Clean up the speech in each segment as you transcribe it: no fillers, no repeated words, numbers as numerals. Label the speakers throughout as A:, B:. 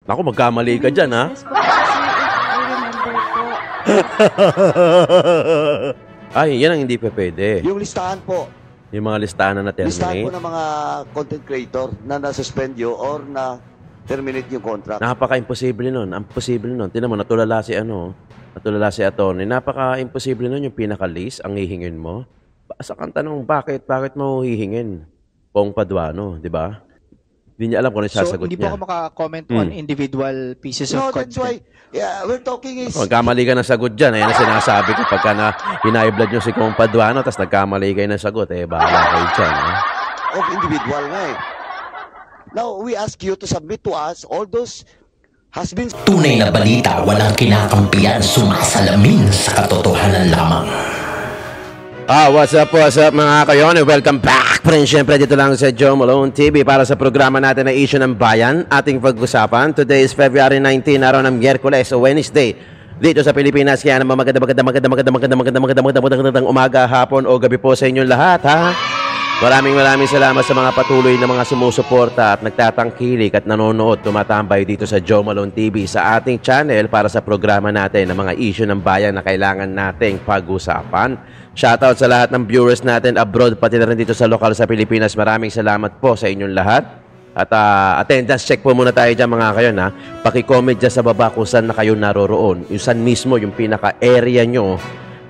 A: Naku, magkamali ka dyan, ha?
B: Yes po, kasi I remember po.
A: Ay, yan ang hindi pa pwede.
C: Yung listahan po.
A: Yung mga listahan na
C: Listahan po
A: na-terminate.
C: ng mga content creator na nasuspend you or na terminate yung contract.
A: Napaka-imposible nun. Ang posible nun. Tinan mo, natulala si attorney. Napaka-imposible nun yung pinaka-list, ang hihingin mo. Sa kang tanong, bakit mo hihingin? Pong Paduano, di ba? Hindi niya alam kung ano
D: So,
A: sasagot
D: hindi
A: niya.
D: po ako maka-comment on individual pieces
C: No,
D: of
C: that's
D: content.
C: why we're talking is
A: Magkamali ka ng sagot dyan. Ayan ang sinasabi ko. Pagka na hinahiblad nyo si Kong Paduano, tapos nagkamali kayo ng sagot, bahala kayo dyan.
C: of individual nga eh. Now, we ask you to submit to us all those has been
E: Tunay na balita, walang kinakampiyan, sumasalamin sa katotohanan lamang.
A: What's up mga kayon? Welcome back, friends. Siyempre, dito lang sa Joe Malone TV para sa programa natin na Issue ng Bayan. Ating pag-usapan. Today is February 19, araw ng Miyerkules o Wednesday. Dito sa Pilipinas, kaya naman magandang umaga, hapon o gabi po sa inyong lahat, ha? Maraming salamat sa mga patuloy na mga sumusuporta at nagtatangkilik at nanonood, tumatambay dito sa Joe Malone TV sa ating channel para sa programa natin ng mga issue ng bayan na kailangan nating pag-usapan. Shoutout sa lahat ng viewers natin abroad, pati na rin dito sa lokal sa Pilipinas. Maraming salamat po sa inyong lahat. At attendance check po muna tayo dyan mga kayon, ha. Paki-comment dyan sa baba kung saan na kayo naroroon. Yung saan mismo, yung pinaka-area nyo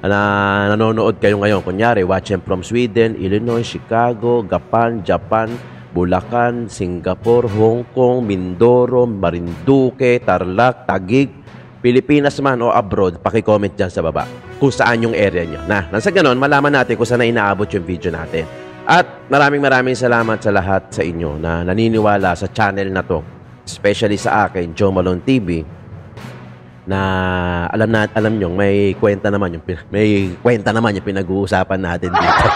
A: na nanonood kayo ngayon. Kunyari, watching from Sweden, Illinois, Chicago, Japan, Bulacan, Singapore, Hong Kong, Mindoro, Marinduque, Tarlac, Taguig, Pilipinas man o abroad, paki-comment dyan sa baba kung saan yung area nyo. Nang sa ganon, malaman natin kung saan na inaabot yung video natin. At maraming salamat sa lahat sa inyo na naniniwala sa channel na to, especially sa akin, Joe Malone TV, na alam nyo, may kwenta naman yung pinag-uusapan natin dito.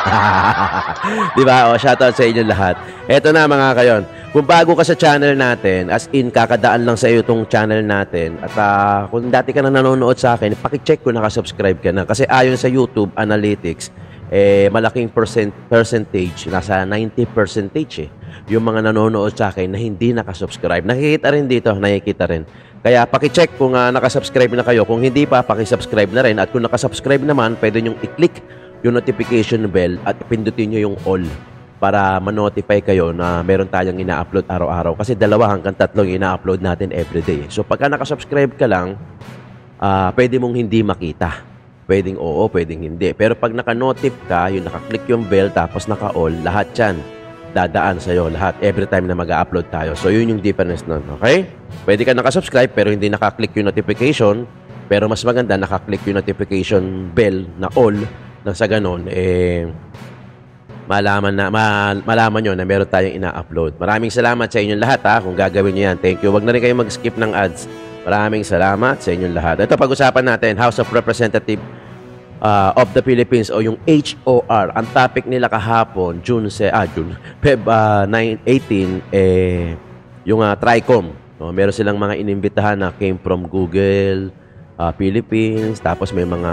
A: Di ba? O, shoutout sa inyo lahat. Eto na mga kayon. Kung bago ka sa channel natin, as in, kakadaan lang sa iyo itong channel natin. At kung dati ka na nanonood sa akin, pakicheck kung nakasubscribe ka na. Kasi ayon sa YouTube Analytics, malaking percentage, nasa 90% yung mga nanonood sa akin na hindi nakasubscribe. Nakikita rin. Kaya pakicheck kung nakasubscribe na kayo. Kung hindi pa, pakisubscribe na rin. At kung nakasubscribe naman, pwede nyo i-click yung notification bell at pindutin nyo yung all para ma-notify kayo na meron tayong ina-upload araw-araw. Kasi 2 hanggang 3 ina-upload natin everyday. So pagka nakasubscribe ka lang, pwede mong hindi makita. Pwedeng oo, pwedeng hindi. Pero pag naka-notif ka, yung naka-click yung bell tapos naka-all, lahat yan dadaan sa'yo, lahat, every time na mag-upload tayo. So, yun yung difference nun, okay? Pwede ka nakasubscribe pero hindi naka-click yung notification. Pero mas maganda, naka-click yung notification bell na all. Nang sa ganun, malaman nyo na meron tayong ina-upload. Maraming salamat sa inyong lahat, ha, kung gagawin nyo yan. Thank you. Wag na rin kayo mag-skip ng ads. Maraming salamat sa inyong lahat. Ito, pag-usapan natin, House of Representatives of the Philippines o yung HOR. Ang topic nila kahapon, Feb 18, yung TRICOM. No? Meron silang mga inimbitahan na came from Google, Philippines, tapos may mga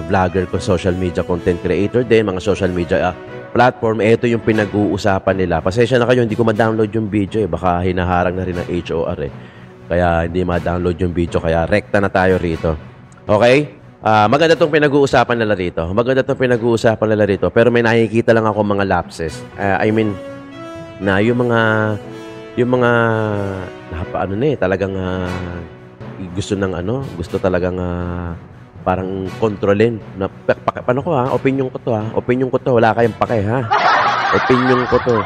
A: vlogger, social media content creator din, mga social media platform. Ito yung pinag-uusapan nila. Pasensya na kayo, hindi ko ma-download yung video. Baka hinaharang na rin ng HOR. Kaya hindi ma-download yung video. Kaya rekta na tayo rito. Okay? Maganda itong pinag-uusapan nila rito. Pero may nakikita lang ako mga lapses. Na yung mga talagang gusto talagang parang kontrolin. Opinion ko to, wala kayong pake, ha? Opinion ko to.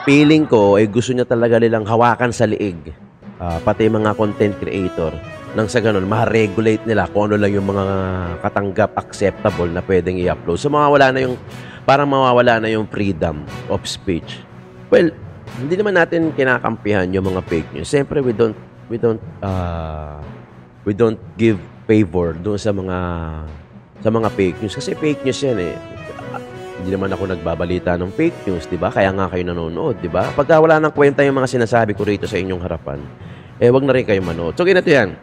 A: Feeling ko, gusto niya talaga nilang hawakan sa liig. Pati mga content creator. Nang sa ganun, ma-regulate nila kung ano lang yung mga katanggap, acceptable na pwedeng i-upload. So, mawawala na yung freedom of speech. Well, hindi naman natin kinakampihan yung mga fake news. Siyempre, we don't give favor doon sa mga fake news. Kasi fake news yan Hindi naman ako nagbabalita ng fake news, di ba? Kaya nga kayo nanonood, di ba? Pagka wala nang kwenta yung mga sinasabi ko rito sa inyong harapan, wag na rin kayo manood. So, ganito yan.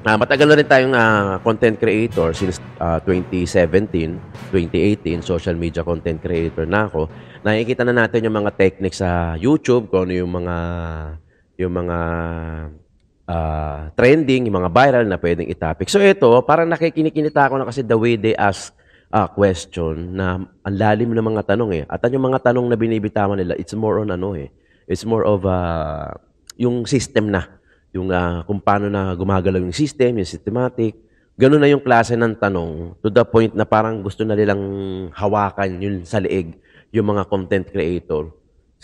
A: Matagal na rin tayong content creator since 2017, 2018, social media content creator na ako. Nakikita na natin yung mga techniques sa YouTube, kung ano yung yung mga trending, yung mga viral na pwedeng itopic. So ito, parang nakikinikita ako na kasi the way they ask question na ang lalim ng mga tanong eh. At yung mga tanong na binibitawan nila, it's more on ano eh. It's more of yung system na. Yung kung paano na gumagalaw yung system, yung systematic. Ganun na yung klase ng tanong to the point na parang gusto na nilang hawakan yun sa leeg yung mga content creator.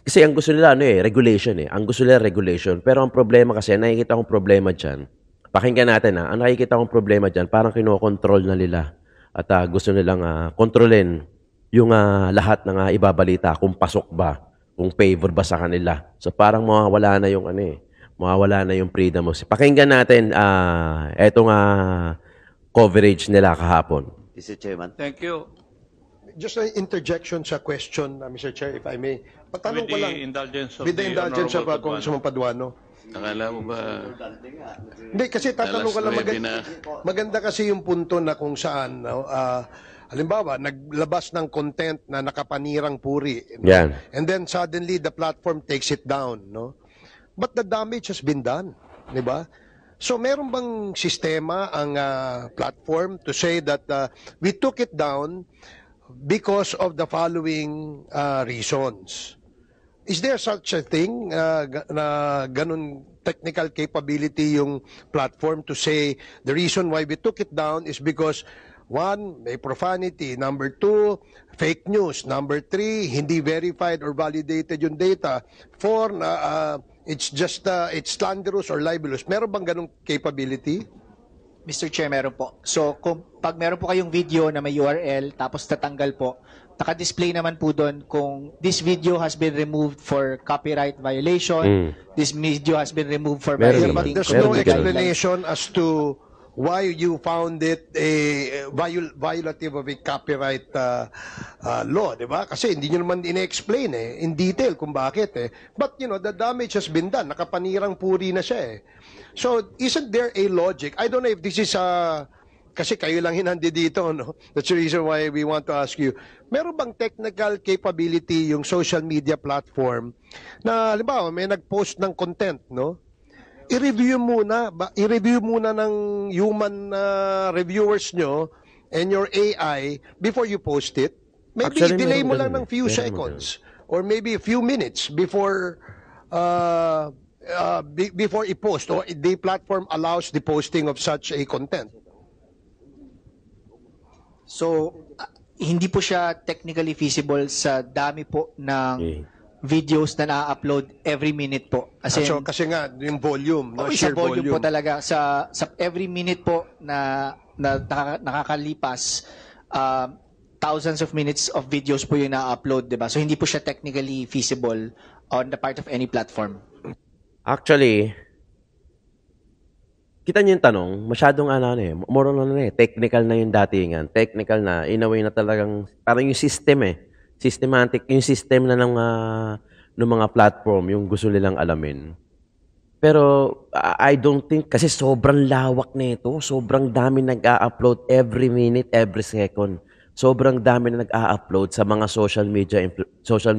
A: Kasi ang gusto nila regulation eh. Ang gusto nila regulation. Pero ang problema kasi, nakikita kong problema diyan. Pakinggan natin ang nakikita kong problema diyan, parang kinokontrol na nila. At gusto nilang kontrolin yung lahat ng ibabalita, kung pasok ba, kung favor ba sa kanila. So parang mawawala na yung mawawala na yung freedom. Pakinggan natin etong coverage nila kahapon.
C: Mr. Chairman.
F: Thank you.
G: Just an interjection sa question, Mr. Chair, if I may. Patanong ko lang, with the indulgence of Congressman Paduano.
F: Akala mo ba?
G: Hindi, kasi tatanong ko lang,
F: Alas 9 na.
G: maganda kasi yung punto na kung saan, halimbawa, naglabas ng content na nakapanirang puri. No?
A: Yan.
G: And then suddenly, the platform takes it down. No? But the damage has been done. Di ba? So, meron bang sistema ang platform to say that we took it down because of the following reasons? Is there such a thing na ganun technical capability yung platform to say the reason why we took it down is because one, may profanity. Number two, fake news. Number three, hindi verified or validated yung data. Four, it's just it's slanderous or libelous. Meron bang ganung capability?
D: Mr. Chair, meron po. So, pag meron po kayong video na may URL, tapos tatanggal po, naka-display naman po doon kung this video has been removed for copyright violation, this video has been removed for
A: Meron
G: But
A: naman.
D: violating
G: there's
A: Meron
G: no
A: din ganun.
G: explanation as to why you found it a violative of a copyright law, di ba? Kasi hindi nyo naman ine-explain in detail kung bakit But, the damage has been done. Nakapanirang puri na siya So, isn't there a logic? I don't know if this is kasi kayo lang hinandi dito, no? That's the reason why we want to ask you. Meron bang technical capability yung social media platform na, halimbawa, may nag-post ng content, no? I-review muna ng human reviewers nyo and your AI before you post it. Maybe
A: Actually,
G: delay
A: meron
G: mo lang
A: ganun
G: ng few
A: Meron
G: seconds or maybe a few minutes before before i-post or the platform allows the posting of such a content.
D: So, hindi po siya technically feasible sa dami po ng videos na na-upload every minute po. As in,
G: So, kasi nga, yung volume, no?
D: sa
G: Sheer
D: volume po talaga. Sa every minute po na nakakalipas, thousands of minutes of videos po yung na-upload, diba? So, hindi po siya technically feasible on the part of any platform.
A: Actually, kita niyo yung tanong, masyadong more on technical na yung datingan. Technical na, in a way na talagang, parang yung system systematic, yung system na ng mga platform, yung gusto nilang alamin. Pero, I don't think, kasi sobrang lawak nito, sobrang dami nag-a-upload every minute, every second. Sobrang dami na nag-a-upload sa mga social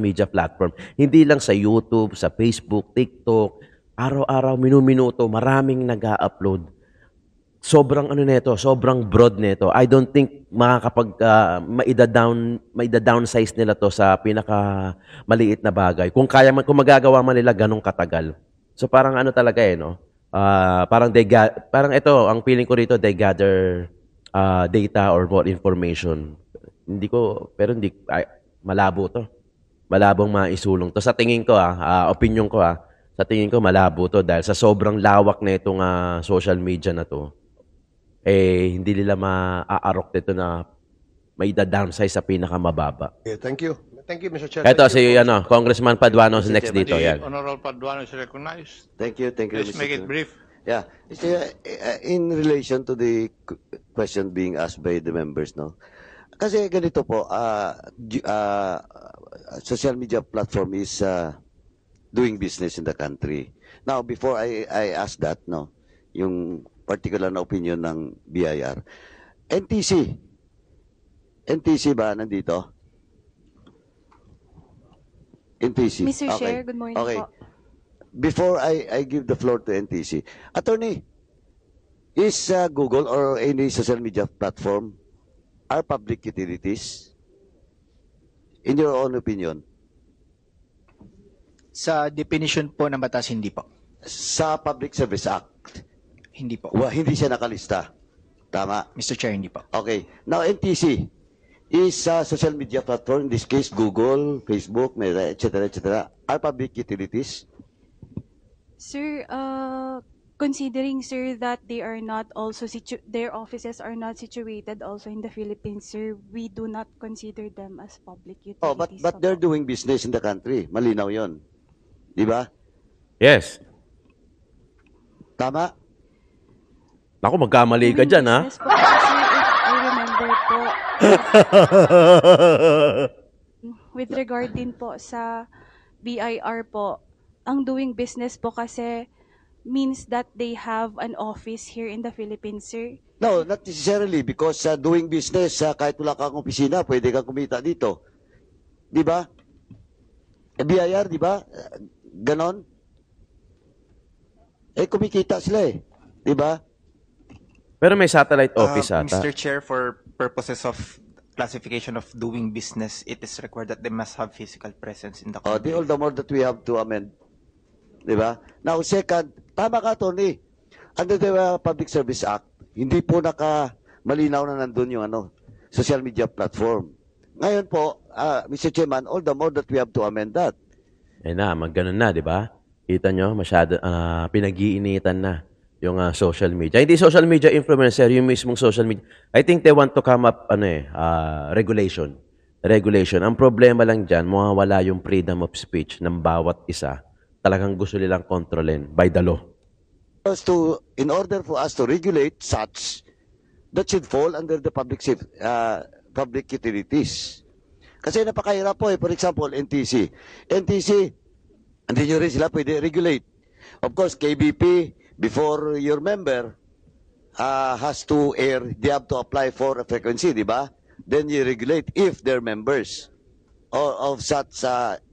A: media platform. Hindi lang sa YouTube, sa Facebook, TikTok, araw-araw, minu-minuto, maraming nag-a-upload. Sobrang sobrang broad nito. I don't think makakapag maida-downsize nila to sa pinaka maliit na bagay. Kung magagawa man nila ganong katagal. So parang talaga no. Parang parang ito, ang feeling ko rito, they gather data or more information. Malabo to. Malabong maisulong to. Sa tingin ko opinion ko sa tingin ko malabo to dahil sa sobrang lawak na itong social media na to. Hindi nila ma-aarok dito na may downsize sa pinakamababa.
G: Okay, thank you. Thank you, Mr. Chair.
A: Ito
G: Thank you
A: si Congressman Paduano next dito. Yan.
F: Honorable Paduano is recognized.
C: Thank you,
F: Please
C: Mr.
F: make it
C: Chairman.
F: brief.
C: Yeah. In relation to the question being asked by the members, no? Kasi ganito po, social media platform is doing business in the country. Now, before I ask that, no, yung particular na opinion ng BIR, NTC ba nandito? NTC.
B: Mr.
C: Okay.
B: Chair, good morning
C: Okay.
B: po.
C: before I give the floor to NTC, Attorney, is Google or any social media platform are public utilities? In your own opinion?
D: Sa definition po ng batas, hindi po.
C: Sa Public Service Act,
D: Hindi po.
C: hindi siya nakalista. Tama?
D: Mr. Chair, hindi po.
C: Okay. Now, NTC is social media platform, in this case, Google, Facebook, Meta, etc., are public utilities?
B: Sir, considering, sir, that they are not also their offices are not situated also in the Philippines, sir, we do not consider them as public utilities.
C: Oh, but
B: pa
C: they're
B: po.
C: doing business in the country. Malinaw yon, di ba?
A: Yes.
C: Tama?
A: Naku, magkamali ka
B: Doing
A: dyan, ha?
B: business po kasi, sir, if I remember po, with regard din po sa BIR po, ang doing business po kasi means that they have an office here in the Philippines, sir.
C: No, not necessarily because doing business, kahit wala kang opisina, pwede kang kumita dito. Di ba? BIR, di ba? Ganon? Kumikita sila eh. Di ba?
A: Pero may satellite office ata.
H: Mr. Chair, for purposes of classification of doing business, it is required that they must have physical presence in the country.
C: All the more that we have to amend. Di ba? Now, second, tama ka, Tony. Under the Public Service Act, hindi po malinaw na nandun yung social media platform. Ngayon po, Mr. Chairman, all the more that we have to amend that.
A: Magganon na, di ba? Kita nyo, masyado, pinag-iinitan na yung social media. Hindi social media influencer, yung mismong social media. I think they want to come up, regulation. Regulation. Ang problema lang dyan, mawawala yung freedom of speech ng bawat isa. Talagang gusto nilang kontrolin by the law.
C: In order for us to regulate such, that should fall under the public utilities. Kasi napakahirap po For example, NTC. NTC, hindi nyo rin sila pwede regulate. Of course, KBP, before your member has to air, they have to apply for a frequency, di ba? Then you regulate if they're members of such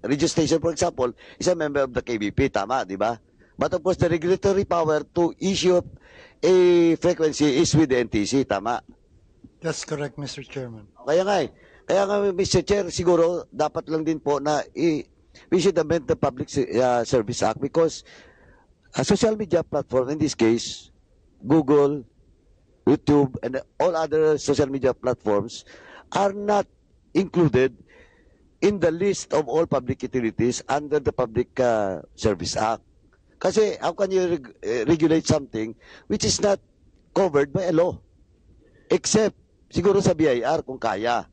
C: radio station, for example, is a member of the KBP, tama, di ba? But of course, the regulatory power to issue a frequency is with the NTC, tama?
I: That's correct, Mr. Chairman.
C: Kaya nga, Mr. Chair, siguro dapat lang din po na we should amend the Public Service Act because a social media platform, in this case, Google, YouTube, and all other social media platforms are not included in the list of all public utilities under the Public Service Act. Kasi how can you regulate something which is not covered by a law? Except, siguro sa BIR kung kaya.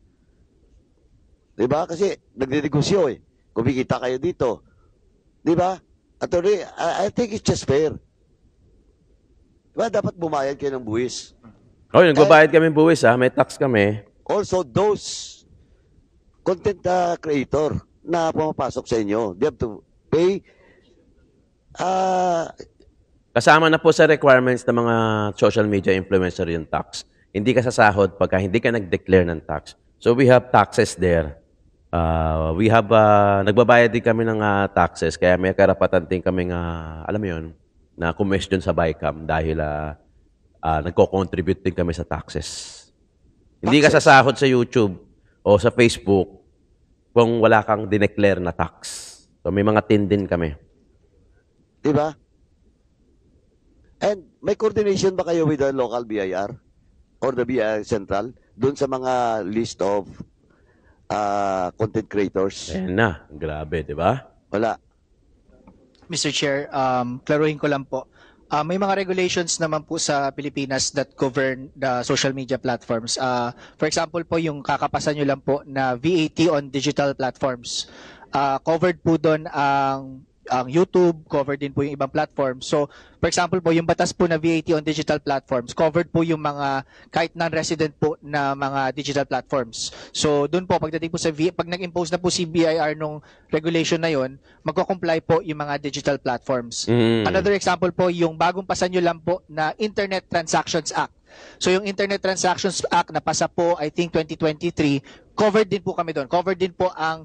C: Diba? Kasi nagdinegosyo kumikita kayo dito. Diba? Attorney, I think it's just fair. Diba? Dapat bumayad kayo ng buwis.
A: Nagbabayad kami buwis, may tax kami.
C: Also, those content creator na pumapasok sa inyo, they have to pay.
A: Kasama na po sa requirements ng mga social media influencer yung tax. Hindi ka sasahod pagka hindi ka nag-declare ng tax. So we have taxes there. Nagbabayad din kami ng taxes, kaya may karapatan din kami alam mo yun, na question sa BICAM dahil nagko-contribute din kami sa taxes. Hindi ka sasahod sa YouTube o sa Facebook kung wala kang dineclare na tax. So may mga tin din kami.
C: Diba? And may coordination ba kayo with the local BIR or the BIR Central doon sa mga list of content creators?
A: Ayan na. Grabe, di ba?
C: Wala.
D: Mr. Chair, klaruhin ko lang po. May mga regulations naman po sa Pilipinas that govern the social media platforms. For example po, yung kakapasan nyo lang po na VAT on digital platforms. Covered po doon ang YouTube, covered din po yung ibang platforms. So, for example po, yung batas po na VAT on digital platforms, covered po yung mga kahit non-resident po na mga digital platforms. So, doon po, pagdating po sa pag nag-impose na po si BIR nung regulation na yon, magko-comply po yung mga digital platforms. Another example po, yung bagong pasan nyo lang po na Internet Transactions Act. So, yung Internet Transactions Act na pasa po, I think 2023, covered din po kami doon. Covered din po ang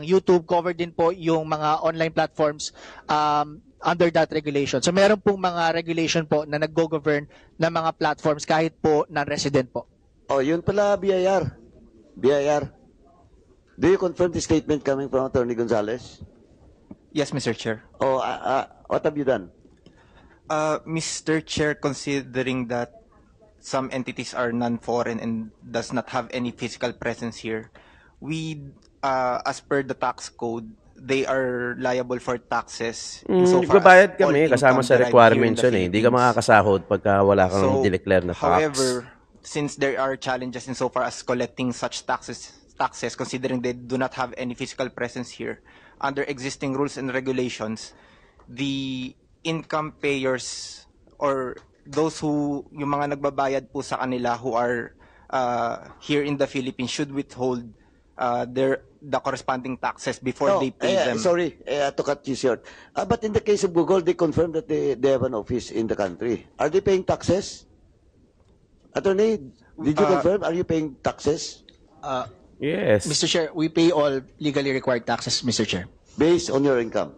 D: YouTube, covered din po yung mga online platforms. under that regulation. So meron pong mga regulation po na nag-govern ng mga platforms kahit po non-resident po.
C: Oh, yun pala, BIR. BIR. Do you confirm the statement coming from Attorney Gonzales?
H: Yes, Mr. Chair.
C: Oh, what have you done?
H: Mr. Chair, considering that some entities are non-foreign and does not have any physical presence here, we, as per the tax code, they are liable for taxes.
A: Nagbabayad kami,
H: all
A: kasama
H: income
A: sa
H: derived
A: requirements
H: here in
A: yun
H: the
A: eh. Hindi ka
H: Philippines.
A: makakasahod pagka wala kang dineclare na tax.
H: However, since there are challenges insofar as collecting such taxes, considering they do not have any physical presence here, under existing rules and regulations, the income payers or those who, yung mga nagbabayad po sa kanila who are here in the Philippines should withhold the corresponding taxes before they pay them.
C: Sorry, to cut you short. But in the case of Google, they confirm that they have an office in the country. Are they paying taxes? Attorney, did you confirm? Are you paying taxes
A: Yes.
D: Mr. Chair, we pay all legally required taxes, Mr. Chair.
C: based on your income?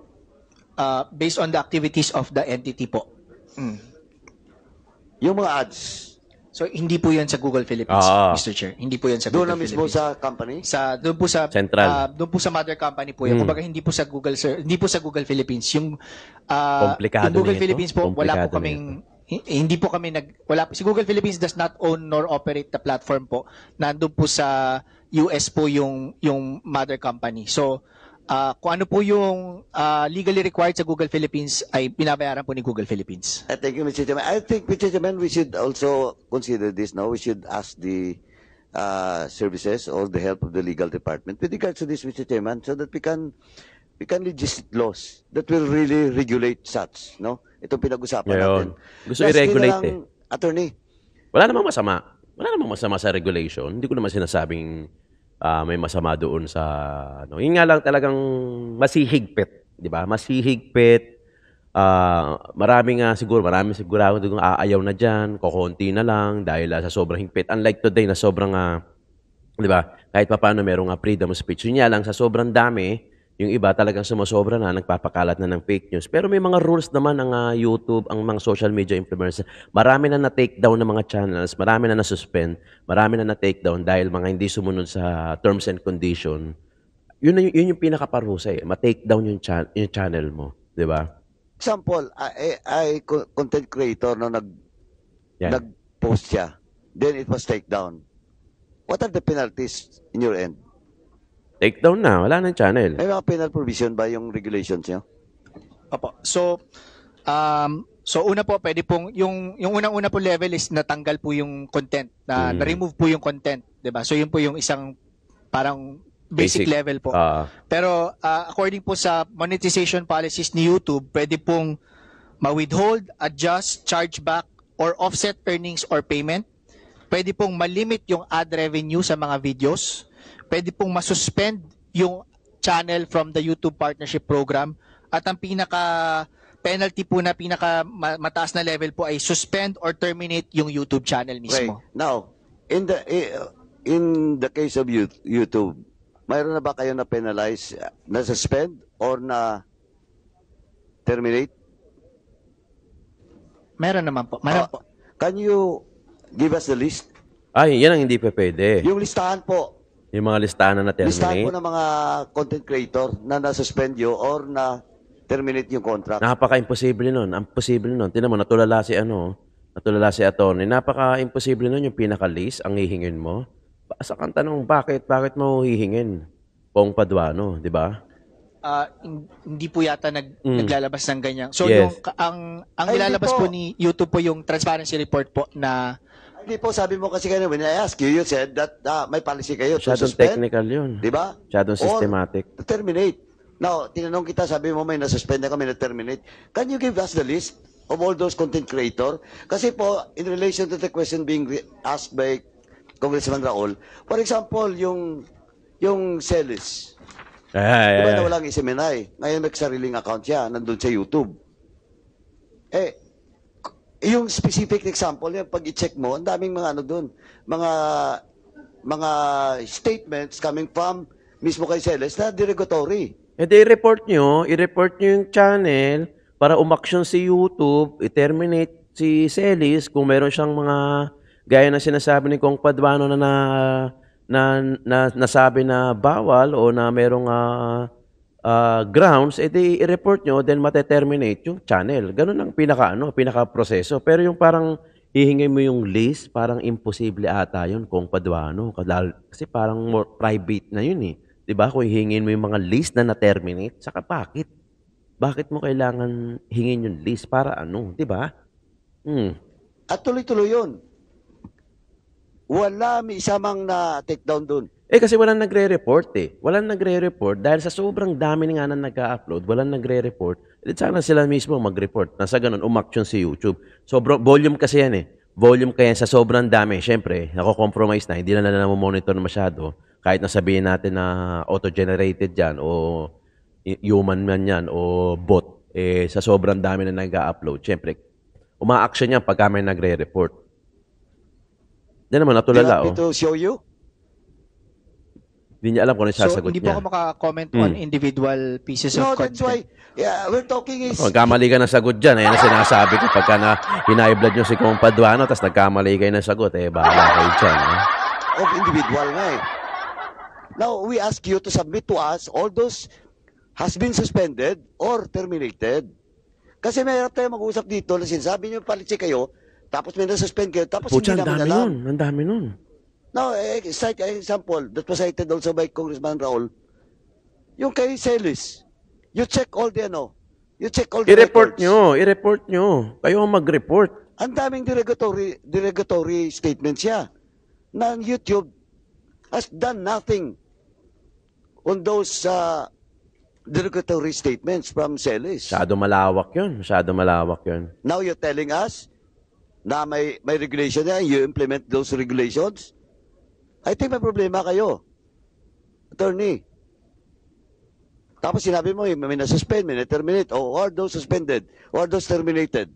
D: Based on the activities of the entity po.
C: Yung mga ads,
D: So hindi po 'yan sa Google Philippines, Mr. Chair. Hindi po 'yan sa
C: doon
D: Google
C: na mismo
D: Philippines.
C: sa company?
D: Doon po sa
A: Central.
D: doon po sa mother company po 'yan. Kumbaga hindi po sa Google, sir, hindi po sa Google Philippines. Yung
A: Komplikado
D: yung Google
A: nito.
D: Philippines po, wala po
A: Komplikado
D: kaming hindi po kami si Google Philippines does not own nor operate the platform po. Nandoon po sa US po yung mother company. So kung ano po yung legally required sa Google Philippines ay binabayaran po ni Google Philippines.
C: Thank you, Mr. Chairman. I think, Mr. Chairman, we should also consider this now. We should ask the services or the help of the legal department with regards to this, Mr. Chairman, so that we can legislate laws that will really regulate such, no? Itong pinag-usapan natin.
A: Gusto
C: Last
A: i-regulate
C: thing na lang, Attorney.
A: Wala namang masama. Wala namang masama sa regulation. Hindi ko naman sinasabing may masama doon sa ano. Yun nga lang talagang masihigpit, 'di ba? Masihigpit. Marami sigurado kung aayaw na diyan, kokonti na lang dahil sa sobrang higpit. Unlike today na sobrang 'di ba? Kahit papaano merong freedom of speech. Yun nga lang sa sobrang dami, yung iba talagang sumosobra na, nagpapakalat na ng fake news. Pero may mga rules naman ang YouTube, ang mga social media influencers. Marami na na-take down ng mga channels, marami na na-suspend, marami na na-take down dahil mga hindi sumunod sa terms and condition. Yun yung pinakaparusa eh. Ma-take down yung channel mo. Di ba?
C: Example, I content creator no nag-post siya. Then it was take down. What are the penalties in your end?
A: Take down na. Wala nang channel.
C: May mga penal provision ba yung regulations niyo?
D: Opo. So una po pwede pong yung unang-una po level is natanggal po yung content, na-remove po yung content, 'di ba? So yun po yung isang parang basic level po. Pero according po sa monetization policies ni YouTube, pwede pong ma-withhold, adjust, charge back or offset earnings or payment. Pwede pong ma-limit yung ad revenue sa mga videos. Pwede pong masuspend yung channel from the YouTube Partnership Program. At ang pinaka-penalty po na pinaka-mataas na level po ay suspend or terminate yung YouTube channel mismo.
C: Okay. Now, in the case of YouTube, mayroon na ba kayo na penalize, na suspend or na terminate?
D: Meron naman po. Meron po.
C: Can you give us the list?
A: Ay, yan ang hindi pa pwede.
C: Yung listahan po.
A: Yung mga listahan na
C: Listahan
A: na-terminate.
C: po ng mga content creator na na-suspend you or na terminate yung contract.
A: Napaka-imposible nun. Ang posible nun. Tinan mo, natulala si attorney. Napaka-imposible nun yung pinaka-list, ang hihingin mo. Sa kang tanong, bakit mo hihingin? Pong Paduano, di ba?
D: Hindi po yata naglalabas ng ganyan. So
A: Yes.
D: ang
C: Ay,
D: ilalabas
C: hindi
D: po
C: po.
D: ni YouTube po yung transparency report po na
C: Hindi po, sabi mo kasi kanina, when I asked you, you said that may policy kayo to
A: Masyadong
C: suspend.
A: technical yun.
C: Di ba?
A: Masyadong systematic.
C: Or to terminate. Now, tinanong kita, sabi mo may na-suspend na kami, na-terminate. Can you give us the list of all those content creator? Kasi po, in relation to the question being asked by Congressman Raul, for example, yung Celis. Di ba na walang isimenay? Ngayon may sariling account siya, nandun sa YouTube. Yung specific example, yan, pag i-check mo, ang daming mga ano dun, mga statements coming from mismo kay Celes na derogatory.
A: I-report nyo yung channel. para umaksyon si YouTube, i-terminate si Celis kung meron siyang mga gaya na sinasabi ni Kong Paduano na nasabi na bawal o na merong grounds, edi i-report nyo, then mate-terminate yung channel. Ganun ang pinaka-proseso. Pero yung parang hihingi mo yung list, parang imposible ata yun, Kong Paduano. Kasi parang more private na yun eh. Diba? Kung hihingin mo yung mga list na na-terminate, saka bakit? Bakit mo kailangan hingin yung list? Para ano? Diba?
C: At tuloy-tuloy yun. Wala may isamang na take down dun.
A: Kasi walang nagre-report eh. Walang nagre-report dahil sa sobrang dami nga na nag-upload, walang nagre-report. Sana sila mismo mag-report. Nasa ganun, umaksyon si YouTube. Volume kasi yan eh. Volume kaya sa sobrang dami. Siyempre, nako-compromise na. Hindi na monitor masyado. Kahit nasabihin natin na auto-generated yan o human man yan o bot. Sa sobrang dami na nag-upload. Siyempre, uma-action yan pagka may nagre-report. Hindi naman, natulala.
C: Do you want me to show you?
A: Hindi niya alam kung ano
D: So,
A: sasagot
D: hindi
A: niya.
D: po ako maka-comment on individual pieces
C: No,
D: of
C: that's
D: content.
C: why we're talking is...
A: Nagkamali ka ng sagot dyan. Ayan ang sinasabi ko. Pagka na hinahiblad nyo si Kong Paduano, tapos nagkamali kayo ng sagot, bahala kayo dyan.
C: of individual nga eh. Now, we ask you to submit to us all those has been suspended or terminated. Kasi may hirap tayo mag-usap dito na sinasabi nyo palitsi kayo, tapos may nasuspend kayo, tapos
A: Pucha,
C: hindi
A: ang
C: namin
A: dami
C: alam.
A: nun. Ang dami nun.
C: Now, cite an example that was cited also by Congressman Raul. Yung kay Celis, you check all the you check all the
A: I-report
C: records.
A: nyo. I-report nyo. Kayo ang mag-report.
C: Ang daming derogatory statements siya. Na YouTube has done nothing on those derogatory statements from Celis.
A: Masyado malawak yun. Masyado malawak yun.
C: Now you're telling us na may regulation na, you implement those regulations? I think may problema kayo, attorney. Tapos sinabi mo, may na-suspend, may na-terminate, or are those suspended, or are those terminated?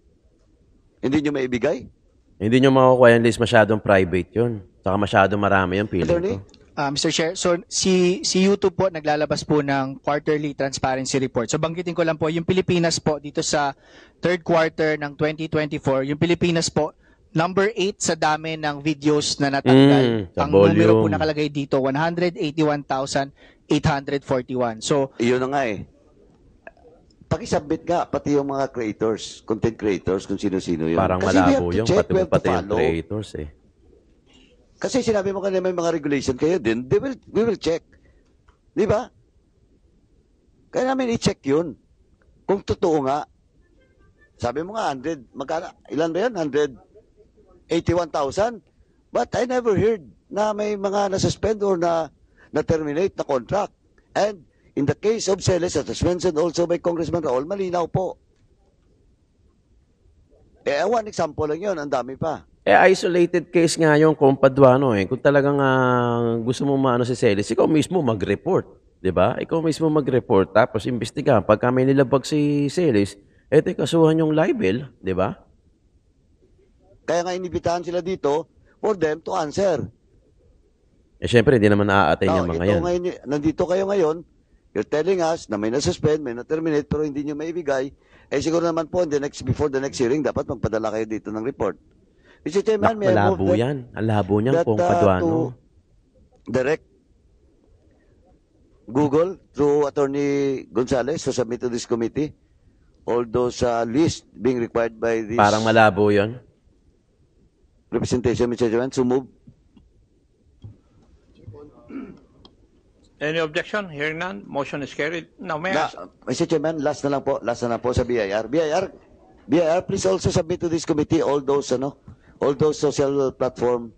C: Hindi nyo maibigay?
A: Hindi nyo makukuha yung list, masyadong private yun. Saka masyadong marami yung feeling
C: Attorney?
A: ko.
D: Mr. Chair, so si YouTube po naglalabas po ng quarterly transparency report. So banggitin ko lang po, yung Pilipinas po dito sa third quarter ng 2024, yung Pilipinas po, number 8 sa dami ng videos na natanggal.
A: Sa
D: Ang numero po
A: volume.
D: nakalagay dito, 181,841. So,
C: Iyon na nga eh. Pakisubmit nga, pati yung mga creators, content creators, kung sino-sino yun.
A: Parang
C: Kasi we have
A: malabo
C: to
A: yung
C: check, we have to
A: pati yung
C: follow.
A: creators eh.
C: Kasi sinabi mo kanina may mga regulation kayo din, we will check. Di ba? Kaya namin i-check yun. Kung totoo nga. Sabi mo nga, 100, magkano? Ilan ba yan? 181,000? But I never heard na may mga na-suspend or na-terminate na contract. And in the case of Celes, as mentioned also by Congressman Raul, malinaw po. One example lang yun, ang dami pa.
A: Isolated case nga yung Kong Paduano eh. Kung talagang gusto mo maano si Celis, ikaw mismo mag-report. Diba? Ikaw mismo mag-report tapos imbestigahan. Pagka may nilabag si Celis, eto kasuhan yung libel. Diba?
C: Kaya nga inibitahan sila dito for them to answer.
A: Syempre, hindi naman na-a-attain
C: Now,
A: yung mga
C: ito
A: yan.
C: ngayon, nandito kayo ngayon, you're telling us na may na-suspend, may na-terminate, pero hindi nyo maibigay. Siguro naman po, before the next hearing, dapat magpadala kayo dito ng report. Mr. Chairman, may I move
A: Malabo
C: that,
A: yan. Ang labo niyan,
C: that
A: Kong Paduano.
C: to direct Google through Attorney Gonzales to submit to this committee all those lists being required by this
A: Parang malabo yan.
C: representation, Mr. Chairman. So move.
F: Any objection? Hearing none, motion is carried. Now, may I ask,
C: Mr. Chairman, last na lang po sa BIR. BIR, please also submit to this committee all those social platform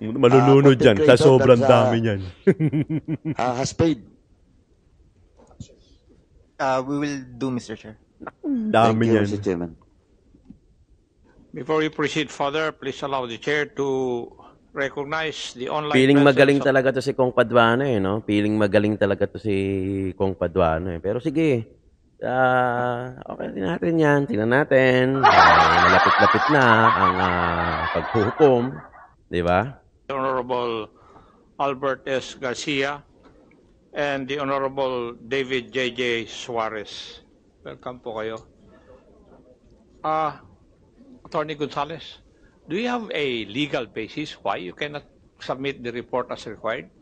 A: Malulunod
C: content
A: yan. Sa
C: creator
A: sobrang
C: that's,
A: dami yan.
C: has paid.
H: We will do, Mr. Chair.
A: Dami
C: Thank you,
A: yan.
C: Mr. Chairman.
F: before we proceed further, please allow the chair to recognize the online
A: Feeling
F: presence
A: magaling
F: of-
A: talaga to si Kong Paduano eh, no? Feeling magaling talaga to si Kong Paduano eh. Pero sige, okay din natin yan. Tingnan natin. Malapit-lapit na ang paghuhukom. Di ba?
F: the Honorable Albert S. Garcia and the Honorable David J.J. Suarez. Welcome po kayo. Attorney Gonzales, do you have a legal basis why you cannot submit the report as required?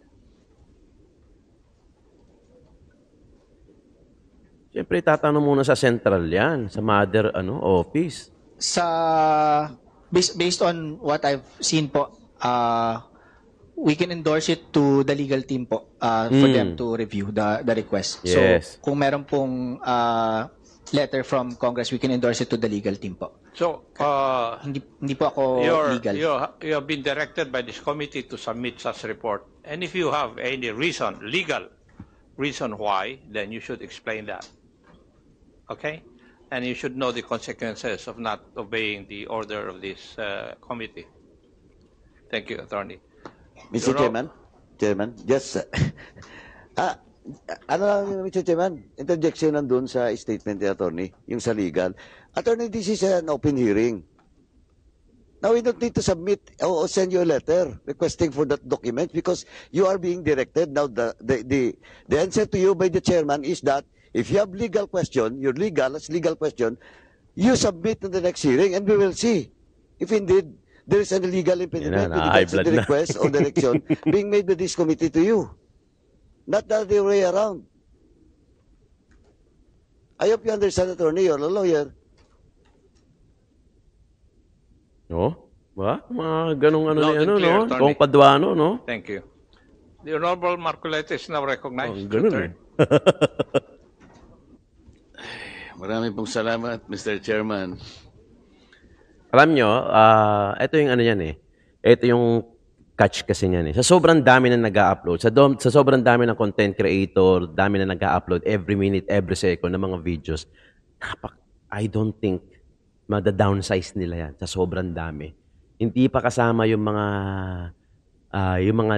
A: Siyempre, tatanong muna sa central yan, sa mother office.
D: Based on what I've seen po, we can endorse it to the legal team po for them to review the request.
A: Yes.
D: So kung meron pong letter from Congress, we can endorse it to the legal team po.
F: So,
D: Hindi po ako legal.
F: you have been directed by this committee to submit such report. And if you have any reason, legal reason why, then you should explain that. Okay? And you should know the consequences of not obeying the order of this committee. Thank you, Attorney.
C: Mr. Chairman, just, ano lang, Mr. Chairman, interjection nandun sa statement ni Attorney, yung sa legal. Attorney, this is an open hearing. Now, we don't need to submit or send you a letter requesting for that document because you are being directed. Now, the answer to you by the chairman is that if you have legal question, your legal question, you submit to the next hearing and we will see if indeed there is an illegal impediment with regards to the request or direction being made by this committee to you. Not the other way around. I hope you understand, Attorney, you're a lawyer.
A: No? Ba? Mga ganong ano
F: Loud
A: ni
F: and clear,
A: no?
F: Attorney.
A: Kung Paduano, no?
F: Thank you. The Honorable Marcoleta is now recognized.
A: Oh,
F: to
A: ganun
F: turn.
J: Maraming pong salamat, Mr. Chairman.
A: Alam nyo, ito yung ano yan eh. Ito yung catch kasi niyan eh. Sa sobrang dami na nag-a-upload, sa sobrang dami ng content creator, dami na nag-a-upload every minute, every second ng mga videos, I don't think mada-downsize nila yan sa sobrang dami. Hindi pa kasama yung mga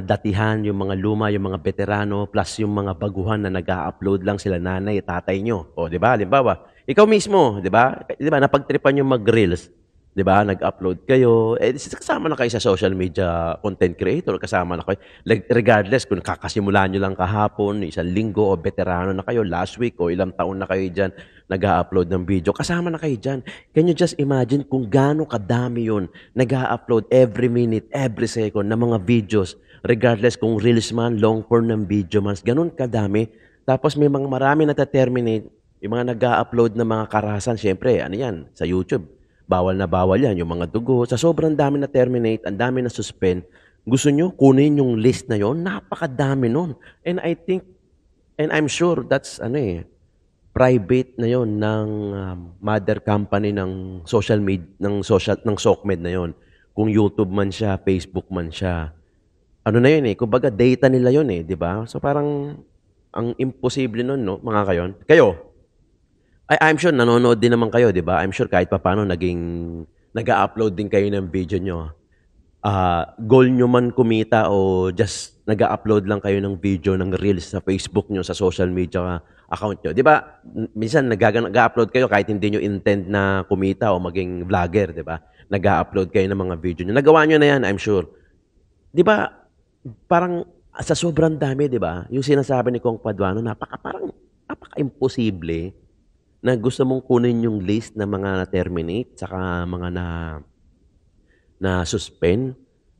A: datihan, yung mga luma, yung mga veterano, plus yung mga baguhan na nag-a-upload lang sila nanay, tatay nyo. O, di ba? Halimbawa, ikaw mismo, di ba? Di ba, napagtripan yung mag-reels, di ba? Nag-upload kayo. Kasama na kayo sa social media content creator, kasama na kayo. Regardless kung kakasimula nyo lang kahapon, isang linggo, o veterano na kayo, last week, o ilang taon na kayo dyan, nag-a-upload ng video, kasama na kayo dyan. Can you just imagine kung gaano kadami yun, nag-a-upload every minute, every second ng mga videos, regardless kung reels man, long form ng video man, ganun kadami. Tapos may mga marami na-terminate, yung mga nag-a-upload ng mga karahasan, syempre, ano yan, sa YouTube, bawal na bawal yan, yung mga dugo. Sa sobrang dami na-terminate, ang dami na-suspend, gusto nyo kunin yung list na yon, napakadami nun. And I think, and I'm sure that's, private na yon ng mother company ng social media, ng SOCMED na yon. Kung YouTube man siya, Facebook man siya. Ano na yun kumbaga data nila yon di ba? So parang, ang imposible nun, no, mga kayon. Kayo, I'm sure nanonood din naman kayo, di ba? I'm sure kahit paano nag-a-upload din kayo ng video nyo. Goal nyo man kumita o just nag-a-upload lang kayo ng video, ng reels sa Facebook nyo, sa social media account nyo. Di ba? Minsan nag-a-upload kayo kahit hindi nyo intend na kumita o maging vlogger, di ba? Nag-a-upload kayo ng mga video nyo. Nagawa nyo na yan, I'm sure. Di ba? Parang sa sobrang dami, di ba? Yung sinasabi ni Kong Paduano, napaka-imposible na gusto mong kunin yung list ng mga na-terminate saka mga na-suspend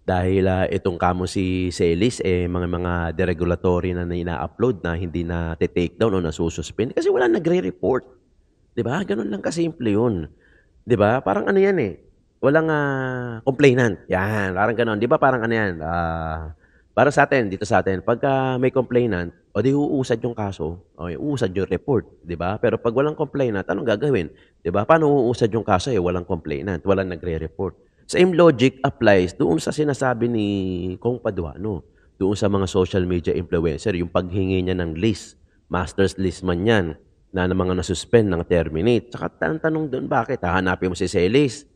A: dahil itong kamo si Celis, mga deregulatory na ina-upload na hindi na take down o nasususpend kasi wala nagre-report. Diba? Ganun lang kasimple yun. Diba? Parang ano yan walang complainant. Yan, parang ganun. Diba parang ano yan? Para sa atin, dito sa atin, pagka may complainant, o di uusad yung kaso, o uusad yung report, di ba? Pero pag walang complainant, anong gagawin? Di ba? Paano uusad yung kaso walang complainant, walang nagre-report? Same logic applies doon sa sinasabi ni Kong Paduano, doon sa mga social media influencer, yung paghingi niya ng list, master's list man yan, na ng mga nasuspend, ng terminate. Saka tanong doon, bakit? Hahanapin mo si Celis.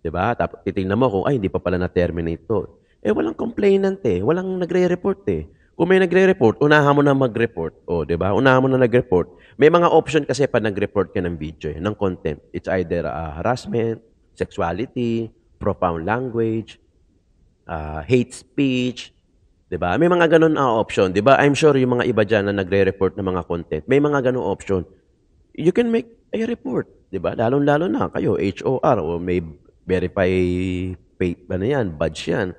A: Di ba? Tapos titingnan mo kung, hindi pa pala na-terminate to. Walang complainant walang nagre-report Kung may nagre-report, unahan mo na mag-report. O, di ba? Unahan mo na nag-report. May mga option kasi pa nag-report ka ng video, ng content. It's either harassment, sexuality, profound language, hate speech, di ba? May mga ganun option, di ba? I'm sure yung mga iba dyan na nagre-report ng mga content, may mga ganun option. You can make a report, 'Di ba? Lalong-lalo na kayo, HOR o may verify badge yan.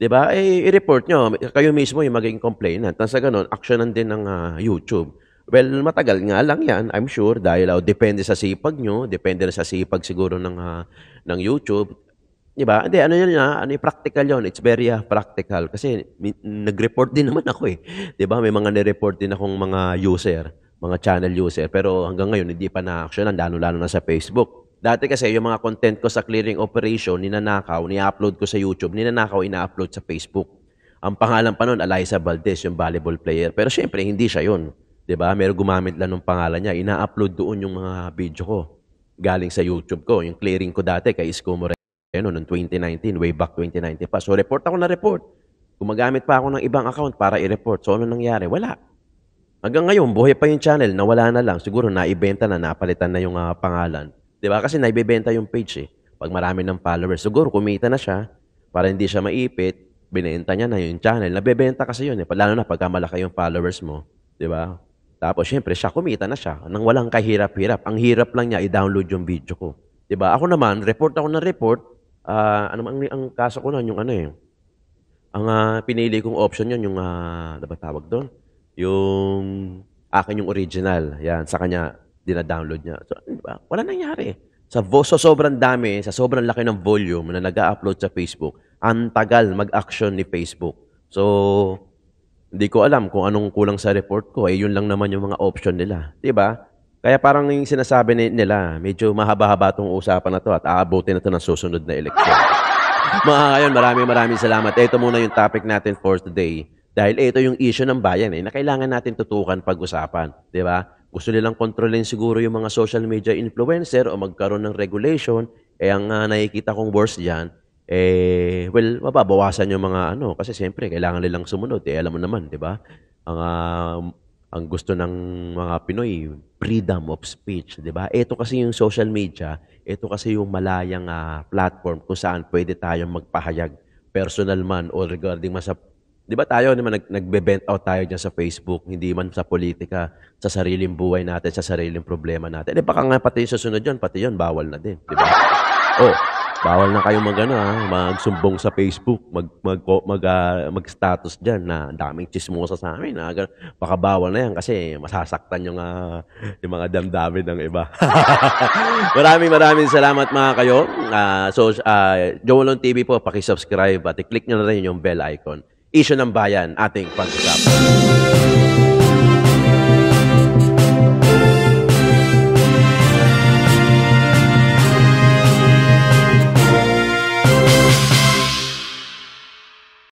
A: 'Di ba? I-report nyo. Kayo mismo yung magiging complainant. Nang sa ganun, actionan din ng YouTube. Well, matagal nga lang yan, I'm sure, dahil depende sa sipag nyo, depende na sa sipag siguro ng YouTube. 'Di ba? Hindi, ano yun practical yun. It's very practical. Kasi nag-report din naman ako eh. 'Di ba? May mga nireport din akong mga user, mga channel user. Pero hanggang ngayon, hindi pa na-actionan, lalo-lalo na sa Facebook. Dati kasi, yung mga content ko sa clearing operation, ninanakaw, ni-upload ko sa YouTube, ninanakaw, ina-upload sa Facebook. Ang pangalan pa nun, Eliza Valdez, yung volleyball player. Pero syempre, hindi siya yun. 'Di ba? Meron gumamit lang ng pangalan niya. Ina-upload doon yung mga video ko. Galing sa YouTube ko. Yung clearing ko dati kay Isko Moreno noong 2019, way back 2019 pa. So, report ako na report. Gumagamit pa ako ng ibang account para i-report. So, ano nangyari? Wala. Hanggang ngayon, buhay pa yung channel. Nawala na lang. Siguro, naibenta na, napalitan na yung pangalan. 'Di ba? Kasi naibebenta yung page eh. Pag marami ng followers. Siguro, kumita na siya para hindi siya maipit. Binenta niya na yung channel. Nabebenta kasi yun eh. Lalo na pagka malaki yung followers mo. 'Di ba? Tapos, syempre, siya kumita na siya nang walang kahirap-hirap. Ang hirap lang niya i-download yung video ko. 'Di ba? Ako naman, report ako ng report. Ang kaso ko nun, yung ang pinili kong option yun, yung, ano ba tawag doon? Yung akin yung original. Yan, sa kanya, dina-download niya. So, di ba? Wala nangyari. Sa sobrang dami, sa sobrang laki ng volume na nag-upload sa Facebook, ang tagal mag-action ni Facebook. So, hindi ko alam kung anong kulang sa report ko. Yun lang naman yung mga option nila. Di ba? Kaya parang yung sinasabi nila, medyo mahaba-haba itong usapan na to at aabutin na to ng susunod na eleksyon. Mga ngayon, maraming salamat. Ito muna yung topic natin for today. Dahil ito yung issue ng bayan na kailangan natin tutukan pag-usapan. Di ba? Gusto nilang kontrolin siguro yung mga social media influencer o magkaroon ng regulation. Ang nakikita kong worst dyan, well, mababawasan yung mga kasi siyempre, kailangan nilang sumunod. Alam mo naman, di ba? Ang gusto ng mga Pinoy, freedom of speech, di ba? Ito kasi yung social media, ito kasi yung malayang platform kung saan pwede tayong magpahayag, personal man o regarding sa, di ba tayo naman nagbe-vent out tayo dyan sa Facebook, hindi man sa politika, sa sariling buhay natin, sa sariling problema natin. Baka nga pati yung susunod yun, pati yun, bawal na din, di ba? Bawal na kayo magsumbong sa Facebook, mag-status dyan na daming chismosa sa amin. Baka bawal na yan kasi masasaktan yung mga damdamin ng iba. Maraming salamat mga kayo. Jowalon TV po, pakisubscribe at i-click nyo na rin yung bell icon. Issue ng bayan, ating pag-usapan.